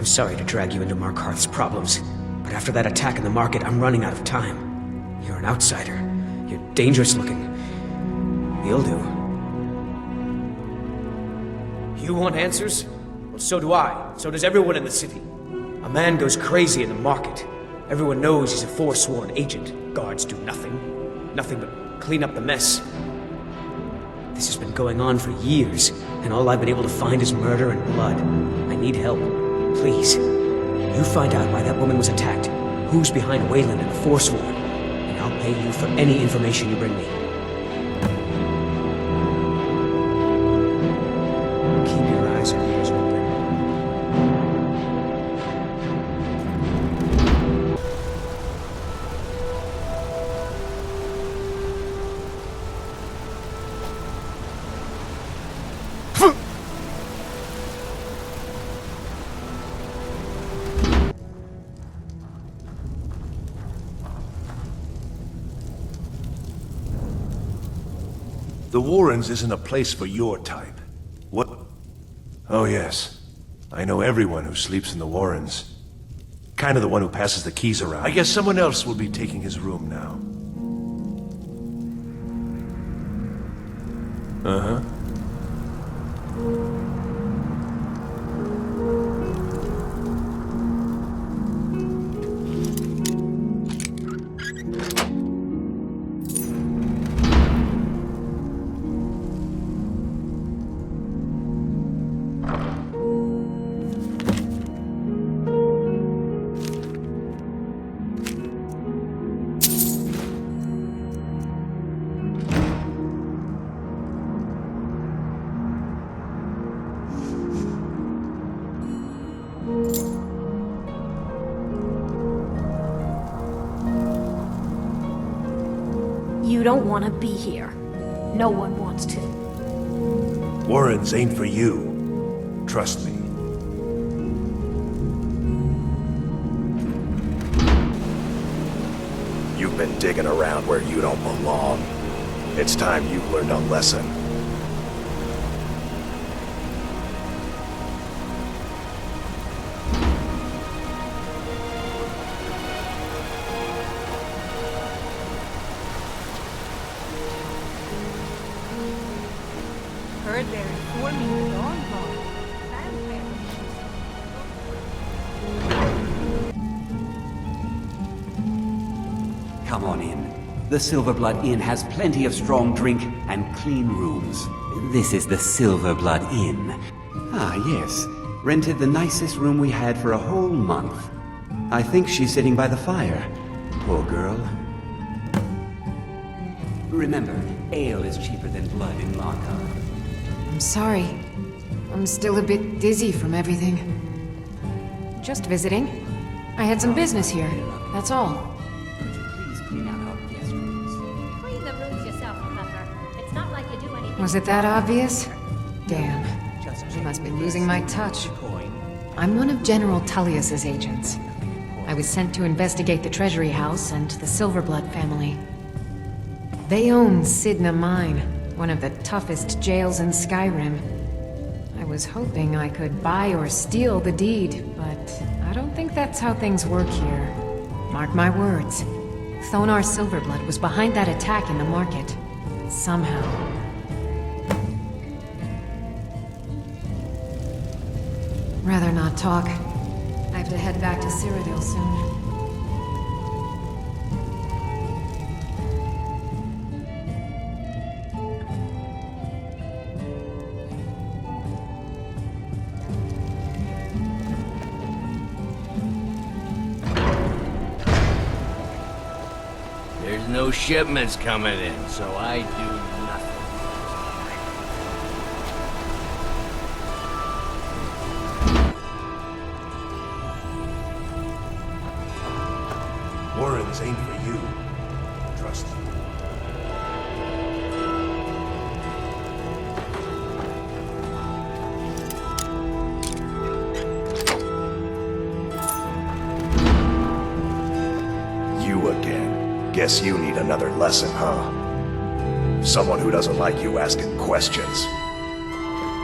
I'm sorry to drag you into Markarth's problems, but after that attack in the market, I'm running out of time. You're an outsider. You're dangerous looking. You'll do. You want answers? Well, so do I. So does everyone in the city. A man goes crazy in the market. Everyone knows he's a forsworn agent. Guards do nothing. Nothing but clean up the mess. This has been going on for years, and all I've been able to find is murder and blood. I need help. Please. You find out why that woman was attacked, who's behind Wayland and the Forsworn, and I'll pay you for any information you bring me. Keep your eyes and ears open. The Warrens isn't a place for your type. What? Oh yes. I know everyone who sleeps in the Warrens. Kind of the one who passes the keys around. I guess someone else will be taking his room now. Uh-huh. You don't want to be here. No one wants to. Warrens ain't for you. Trust me. You've been digging around where you don't belong. It's time you learned a lesson. Heard they're informing the Dawn Guard. Come on in. The Silverblood Inn has plenty of strong drink and clean rooms. This is the Silverblood Inn. Ah, yes. Rented the nicest room we had for a whole month. I think she's sitting by the fire. Poor girl. Remember, ale is cheaper than blood in Markarth. I'm sorry. I'm still a bit dizzy from everything. Just visiting. I had some business here, that's all. Could you please clean out our guest rooms? Clean the rooms yourself, Puffer. It's not like you do anything. Was it that obvious? Damn. I must be losing my touch. I'm one of General Tullius's agents. I was sent to investigate the Treasury House and the Silverblood family. They own Sidna Mine, one of the toughest jails in Skyrim. I was hoping I could buy or steal the deed, but I don't think that's how things work here. Mark my words. Thonar Silverblood was behind that attack in the market. Somehow. Rather not talk. I have to head back to Cyrodiil soon. There's no shipments coming in, so I do nothing. Warrens ain't for you. Trust me. You again. Guess you need another lesson, huh? Someone who doesn't like you asking questions.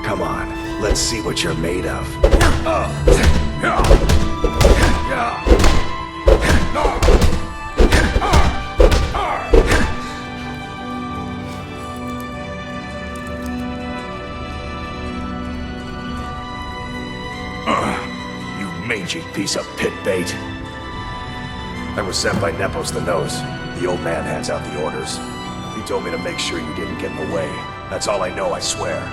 Come on, let's see what you're made of. You mangy piece of pit bait. I was sent by Nepos the Nose. The old man hands out the orders. He told me to make sure you didn't get in the way. That's all I know, I swear.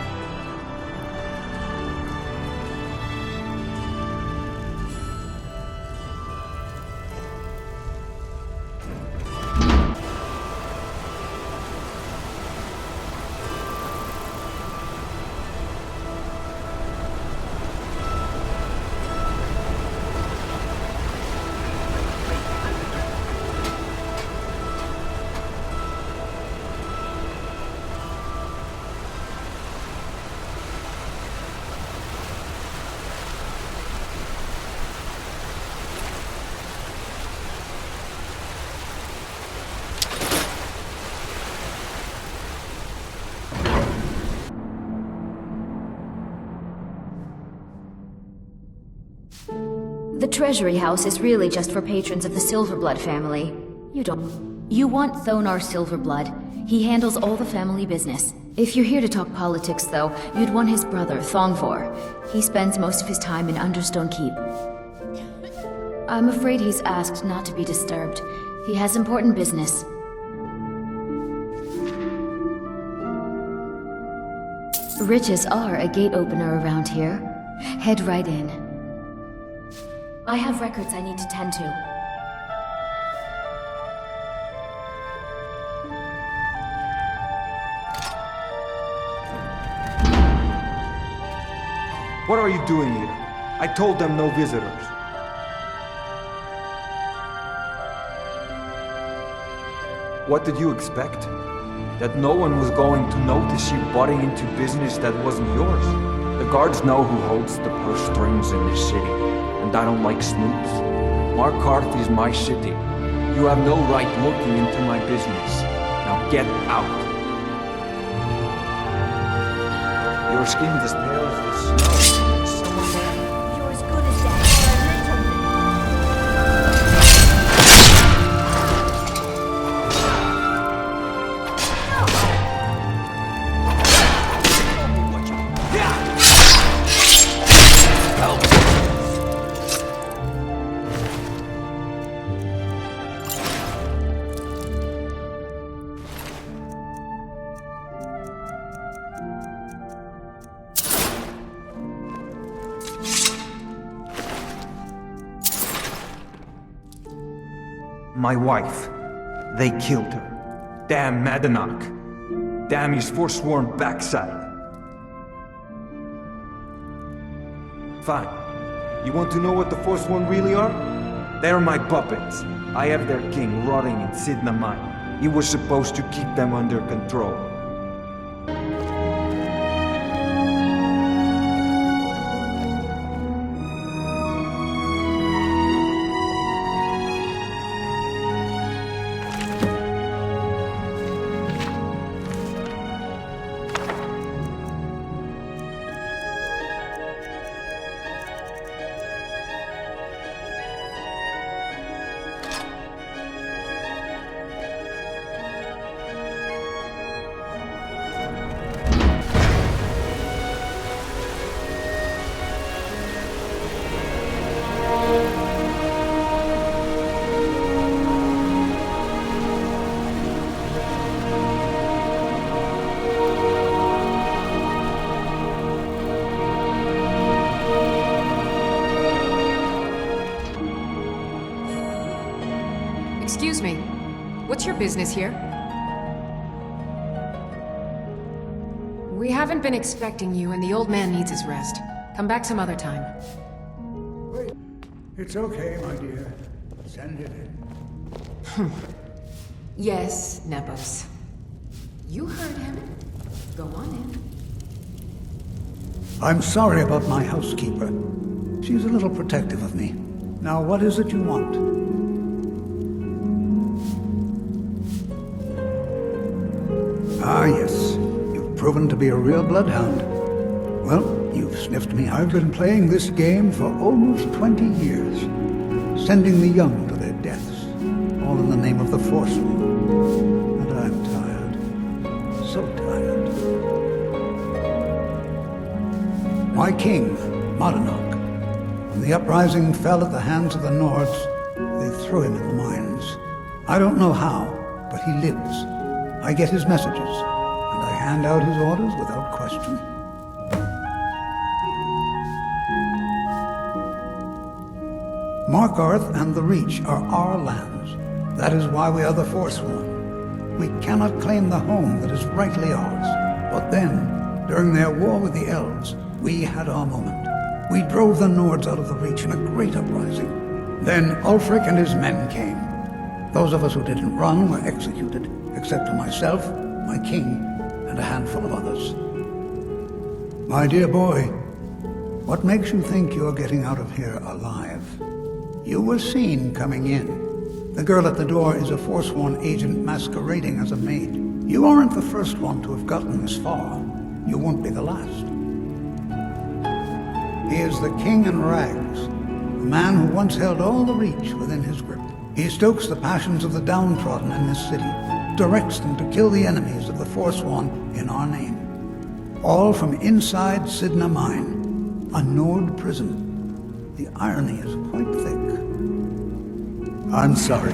The treasury house is really just for patrons of the Silverblood family. You want Thonar Silverblood. He handles all the family business. If you're here to talk politics, though, you'd want his brother, Thongvor. He spends most of his time in Understone Keep. I'm afraid he's asked not to be disturbed. He has important business. Riches are a gate opener around here. Head right in. I have records I need to tend to. What are you doing here? I told them no visitors. What did you expect? That no one was going to notice you butting into business that wasn't yours? The guards know who holds the purse strings in this city. And I don't like snoops. Markarth is my city. You have no right looking into my business. Now get out. Your skin's as pale as the snow. Someone there? You're as good as dead for a little bit. My wife. They killed her. Damn Madanach. Damn his forsworn backside. Fine. You want to know what the Forsworn really are? They're my puppets. I have their king rotting in Sidna Mine. He was supposed to keep them under control. Excuse me. What's your business here? We haven't been expecting you, and the old man needs his rest. Come back some other time. Wait. It's okay, my dear. Send it in. Yes, Nepos. You heard him. Go on in. I'm sorry about my housekeeper. She's a little protective of me. Now, what is it you want? Ah, yes. You've proven to be a real bloodhound. Well, You've sniffed me. I've been playing this game for almost 20 years, sending the young to their deaths, all in the name of the Forsworn. And I'm tired. So tired. My king, Madanok, when the uprising fell at the hands of the Nords, they threw him in the mines. I don't know how, but he lives. I get his messages, and I hand out his orders without question. Markarth and the Reach are our lands. That is why we are the Forsworn. We cannot claim the home that is rightly ours. But then, during their war with the Elves, we had our moment. We drove the Nords out of the Reach in a great uprising. Then Ulfric and his men came. Those of us who didn't run were executed, except for myself, my king, and a handful of others. My dear boy, what makes you think you're getting out of here alive? You were seen coming in. The girl at the door is a Forsworn agent masquerading as a maid. You aren't the first one to have gotten this far. You won't be the last. He is the King in Rags, a man who once held all the Reach within his grip. He stokes the passions of the downtrodden in this city, directs them to kill the enemies of the Forsworn in our name. All from inside Sidna Mine, a Nord prison. The irony is quite thick. I'm sorry,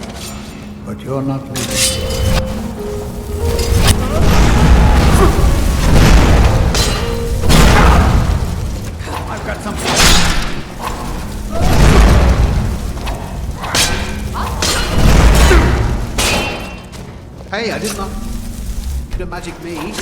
but you're not leaving. I've got something. Hey, I did not... Could magic me.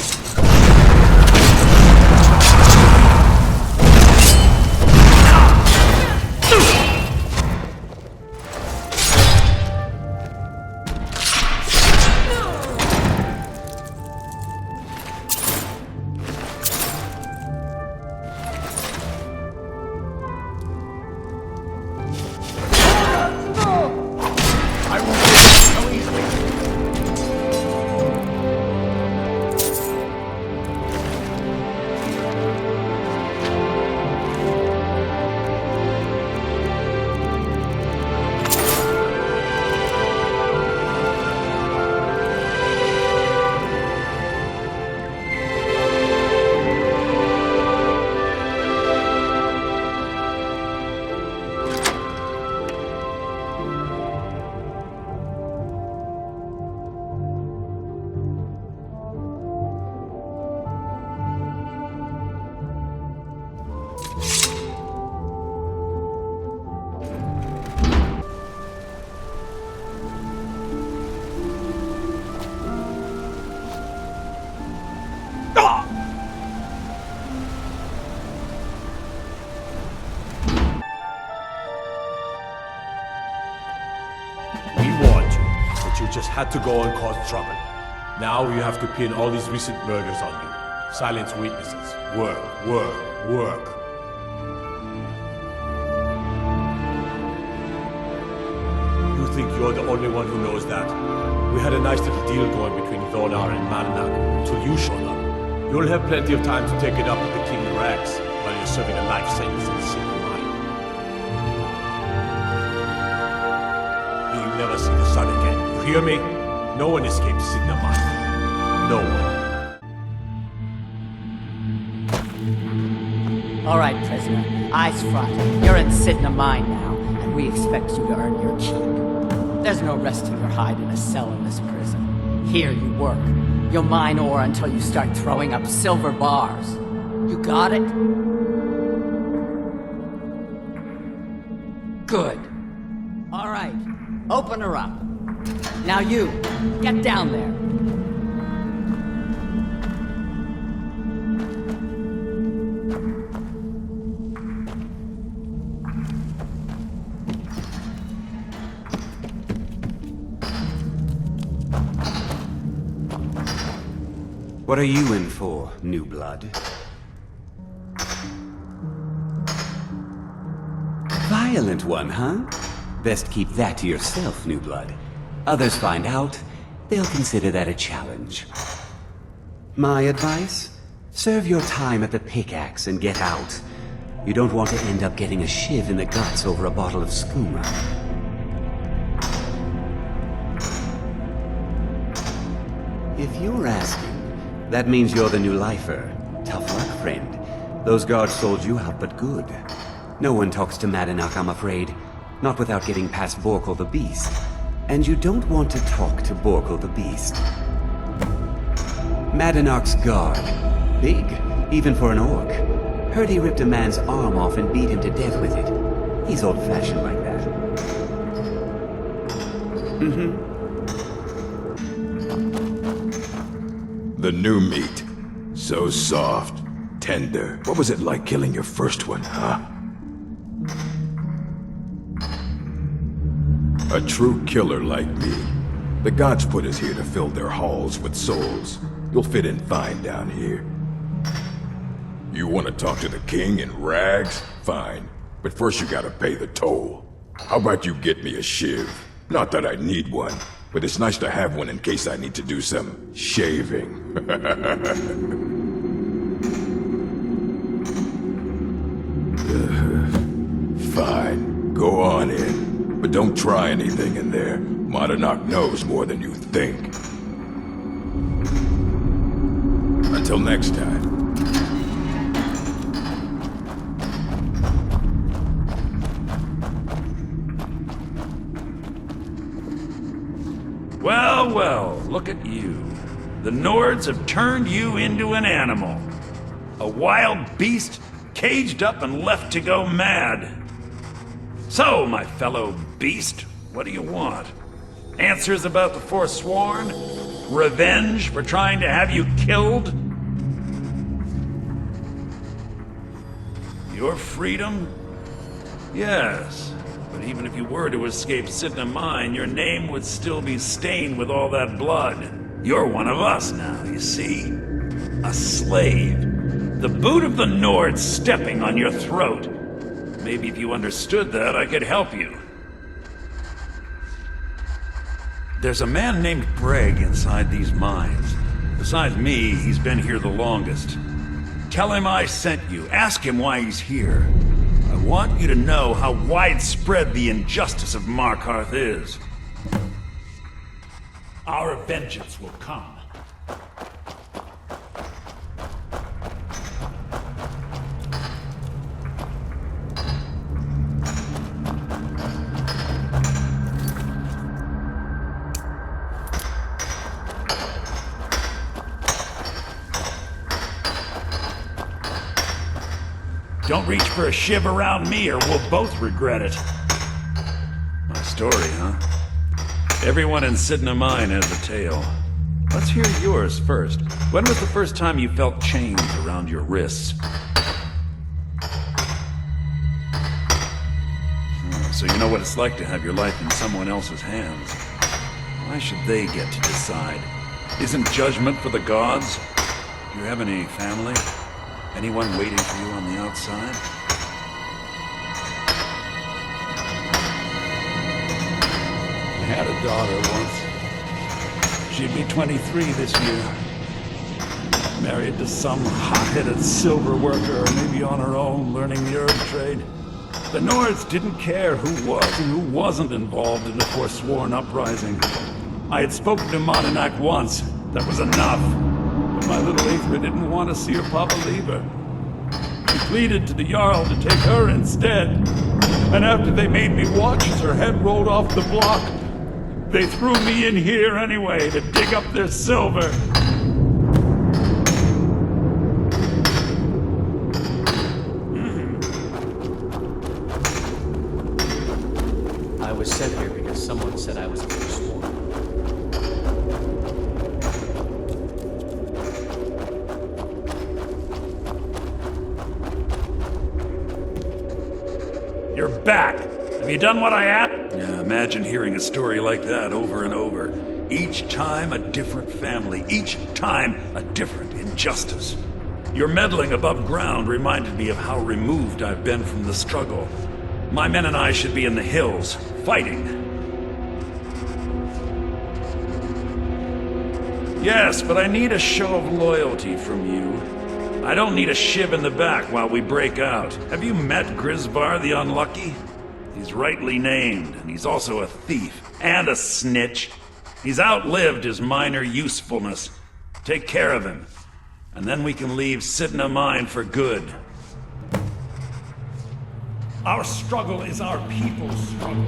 Just had to go and cause trouble. Now you have to pin all these recent murders on you. Silence witnesses. Work, work, work. You think you're the only one who knows that? We had a nice little deal going between Thonar and Mananak until you showed up. You'll have plenty of time to take it up with the King Rax while you're serving a life sentence in the city mine. You'll never see the sun again. Hear me? No one escapes Sidna Mine. No one. All right, prisoner. Eyes front. You're in Sidna Mine now, and we expect you to earn your keep. There's no resting your hide in a cell in this prison. Here you work. You'll mine ore until you start throwing up silver bars. You got it? Good. All right. Open her up. Now you, get down there. What are you in for, new blood? Violent one, huh? Best keep that to yourself, new blood. Others find out, they'll consider that a challenge. My advice? Serve your time at the pickaxe and get out. You don't want to end up getting a shiv in the guts over a bottle of skooma. If you're asking, that means you're the new lifer. Tough luck, friend. Those guards sold you out, but good. No one talks to Madanach, I'm afraid. Not without getting past Borkle the Beast. And you don't want to talk to Borkle the Beast. Madanach's guard. Big, even for an orc. Heard he ripped a man's arm off and beat him to death with it. He's old-fashioned like that. The new meat. So soft, tender. What was it like killing your first one, huh? A true killer like me. The gods put us here to fill their halls with souls. You'll fit in fine down here. You want to talk to the king in rags? Fine. But first you gotta pay the toll. How about you get me a shiv? Not that I need one, but it's nice to have one in case I need to do some shaving. Fine. Go on in. But don't try anything in there. Madanach knows more than you think. Until next time. Well, well, look at you. The Nords have turned you into an animal. A wild beast, caged up and left to go mad. So, my fellow beast, what do you want? Answers about the Forsworn? Revenge for trying to have you killed? Your freedom? Yes. But even if you were to escape Sidna Mine, your name would still be stained with all that blood. You're one of us now, you see? A slave. The boot of the Nord stepping on your throat. Maybe if you understood that, I could help you. There's a man named Breg inside these mines. Besides me, he's been here the longest. Tell him I sent you. Ask him why he's here. I want you to know how widespread the injustice of Markarth is. Our vengeance will come. Don't reach for a shiv around me or we'll both regret it. My story, huh? Everyone in Sidna Mine has a tale. Let's hear yours first. When was the first time you felt chains around your wrists? So you know what it's like to have your life in someone else's hands. Why should they get to decide? Isn't judgment for the gods? Do you have any family? Anyone waiting for you on the outside? I had a daughter once. She'd be 23 this year. Married to some hot-headed silver worker, or maybe on her own, learning the herb trade. The Nords didn't care who was and who wasn't involved in the Forsworn uprising. I had spoken to Madanach once. That was enough. But my little Aethra didn't want to see her papa leave her. She pleaded to the Jarl to take her instead. And after they made me watch as her head rolled off the block, they threw me in here anyway to dig up their silver. I was sent here because someone said I was a forsworn. You're back! Have you done what I asked? Yeah, imagine hearing a story like that over and over. Each time a different family, each time a different injustice. Your meddling above ground reminded me of how removed I've been from the struggle. My men and I should be in the hills, fighting. Yes, but I need a show of loyalty from you. I don't need a shiv in the back while we break out. Have you met Grisvar the Unlucky? He's rightly named, and he's also a thief and a snitch. He's outlived his minor usefulness. Take care of him, and then we can leave Sidna Mine for good. Our struggle is our people's struggle.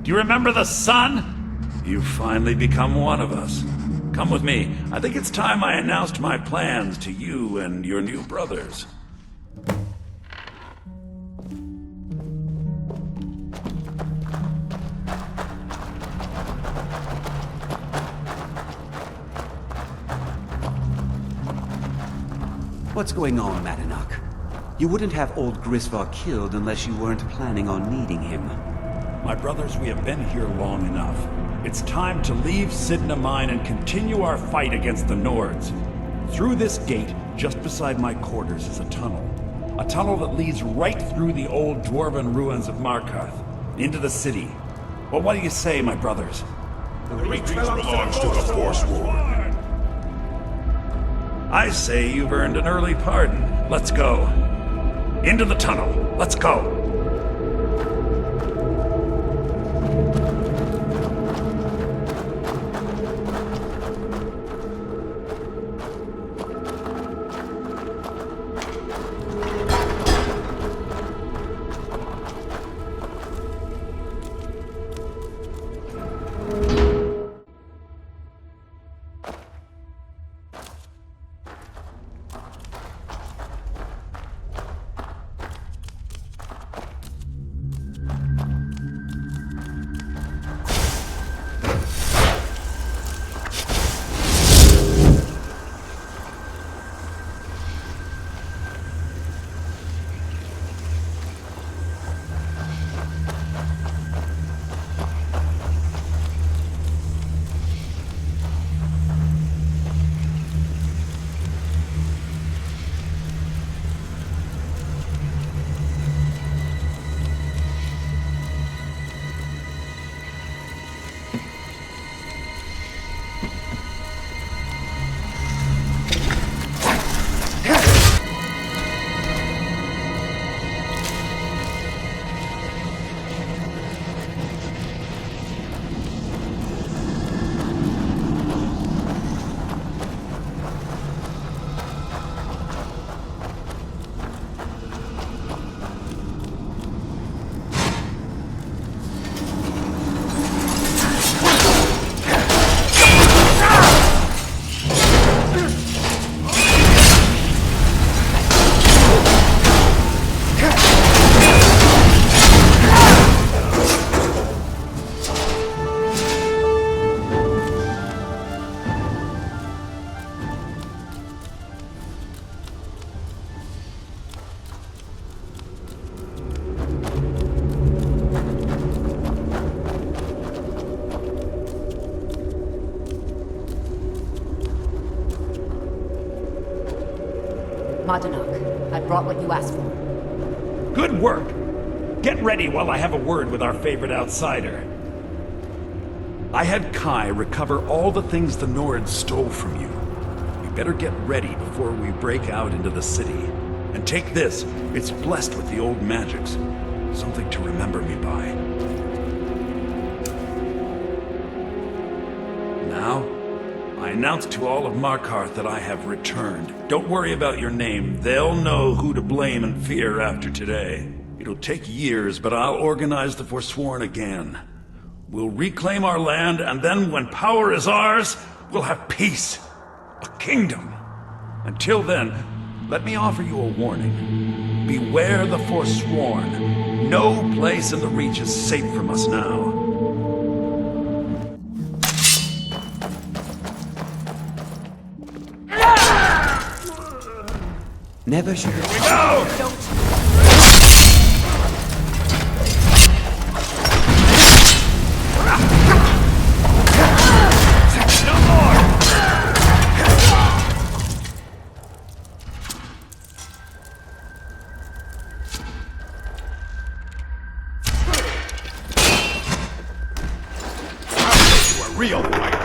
Do you remember the sun? You've finally become one of us. Come with me. I think it's time I announced my plans to you and your new brothers. What's going on, Madanuk? You wouldn't have old Grisvar killed unless you weren't planning on needing him. My brothers, we have been here long enough. It's time to leave Sidna Mine and continue our fight against the Nords. Through this gate, just beside my quarters, is a tunnel. A tunnel that leads right through the old dwarven ruins of Markarth, into the city. Well, what do you say, my brothers? The reach belongs to the Forsworn. I say you've earned an early pardon. Let's go. Into the tunnel. Let's go. Madanuk, I brought what you asked for. Good work! Get ready while I have a word with our favorite outsider. I had Kai recover all the things the Nords stole from you. You better get ready before we break out into the city. And take this. It's blessed with the old magics. Something to remember me by. Now, I announce to all of Markarth that I have returned. Don't worry about your name. They'll know who to blame and fear after today. It'll take years, but I'll organize the Forsworn again. We'll reclaim our land, and then when power is ours, we'll have peace. A kingdom. Until then, let me offer you a warning. Beware the Forsworn. No place in the Reach is safe from us now. Never should have... Real fighter.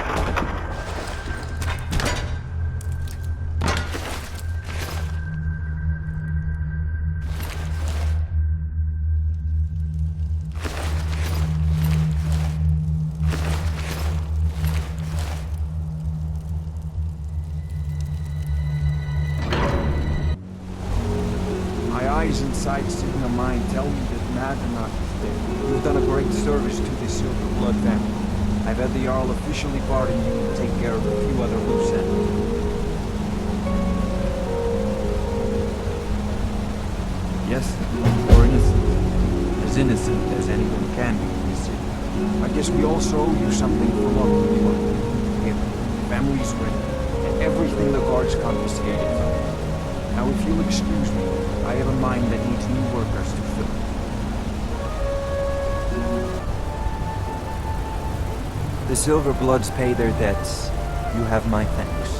My eyes inside Sigma Mine tell me that Magnarch is there. You've done a great service to the Silver Blood family. I've had the Jarl officially pardon you and take care of a few other loose ends. Yes, you're innocent as anyone can be in this city. I guess we also owe you something for locking you up. Here, family's ready, and everything the guards confiscated from you. Now if you'll excuse me, I have a mine that needs new workers to fill. The Silver Bloods pay their debts. You have my thanks.